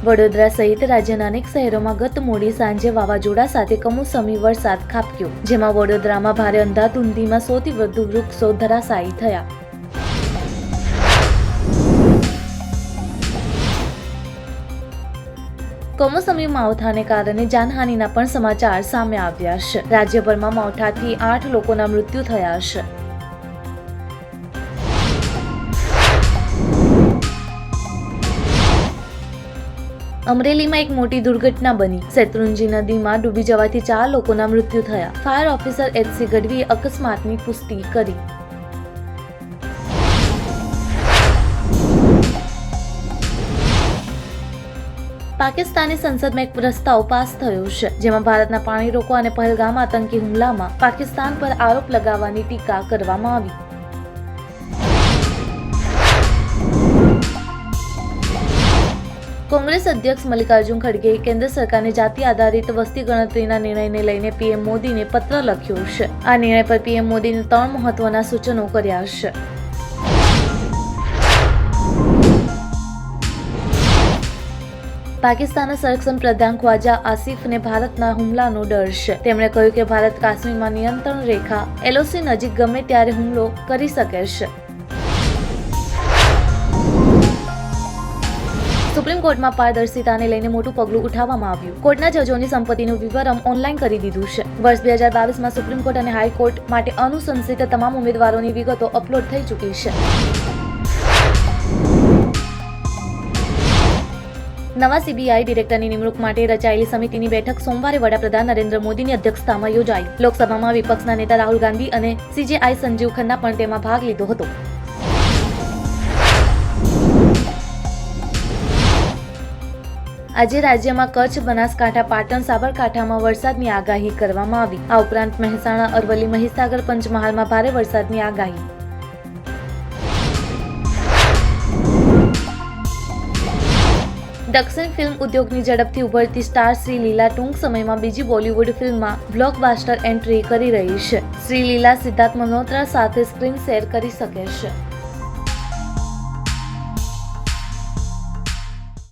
વડોદરા સહિત રાજ્યના અનેક શહેરોમાં ગત મોડી સાંજે વાવાઝોડા સાથે કમોસમી વરસાદ ખાબક્યો, જેમાં વડોદરામાં ભારે અંધાધૂંધીમાં 100 થી વધુ વૃક્ષો ધરાશાયી થયા. કમોસમી માવઠાને કારણે જાનહાનિના પણ સમાચાર સામે આવ્યા છે. રાજ્યભરમાં માવઠાથી 8 લોકોના મૃત્યુ થયા છે. અમરેલીમાં એક મોટી દુર્ઘટના બની. શેત્રુંજી નદીમાં ડૂબી જવાથી 4 લોકોના મૃત્યુ થયા. Fire officer એચ.સી. ગઢવીએ અકસ્માતની પુષ્ટિ કરી. પાકિસ્તાની સંસદમાં એક પ્રસ્તાવ પાસ થયો છે, જેમાં ભારતના પાણી રોકો અને પહેલગામ આતંકી હુમલામાં પાકિસ્તાન પર આરોપ લગાવવાની ટીકા કરવામાં આવી. કોંગ્રેસ અધ્યક્ષ મલ્લિકાર્જુન ખડગેએ કેન્દ્ર સરકારને જાતિ આધારિત વસ્તી ગણતરીના નિર્ણયને લઈને પીએમ મોદીને પત્ર લખ્યો છે. આ નિર્ણય પર પીએમ મોદીને 3 મહત્વના સૂચનો કર્યા છે. પાકિસ્તાનના સંરક્ષણ પ્રધાન ખ્વાજા આસિફને ભારતના હુમલાનો ડર છે. તેમણે કહ્યું કે ભારત કાશ્મીરમાં નિયંત્રણ રેખા LOC નજીક ગમે ત્યારે હુમલો કરી શકે છે. સુપ્રીમ કોર્ટમાં પારદર્શિતાને લઈને મોટું પગલું ઉઠાવવામાં આવ્યું. કોર્ટના જજોની સંપત્તિનું વિવરણ ઓનલાઈન કરી દીધું છે. વર્ષ 2022માં સુપ્રીમ કોર્ટ અને હાઈકોર્ટ માટે અનુશંસિત તમામ ઉમેદવારોની વિગતો અપલોડ થઈ ચૂકી છે. નવા CBI ડિરેક્ટરની નિમણૂક માટે રચાયેલી સમિતિની બેઠક સોમવારે વડાપ્રધાન નરેન્દ્ર મોદીની અધ્યક્ષતામાં યોજાઈ. લોકસભામાં વિપક્ષના નેતા રાહુલ ગાંધી અને CJI સંજીવ ખન્ના પણ તેમાં ભાગ લીધો હતો. આજે રાજ્યમાં કચ્છ, બનાસકાંઠા, પાટણ, સાબરકાંઠામાં વરસાદની આગાહી કરવામાં આવી. આ ઉપરાંત મહેસાણા, અરવલ્લી, મહીસાગર, પંચમહાલમાં ભારે વરસાદની આગાહી. દક્ષિણ ફિલ્મ ઉદ્યોગની ઝડપથી ઉભરતી સ્ટાર શ્રી લીલા ટૂંક સમયમાં બીજી બોલિવૂડ ફિલ્મમાં બ્લોકબસ્ટર એન્ટ્રી કરી રહી છે. શ્રી લીલા સિદ્ધાર્થ મલ્હોત્રા સાથે સ્ક્રીન શેર કરી શકે છે.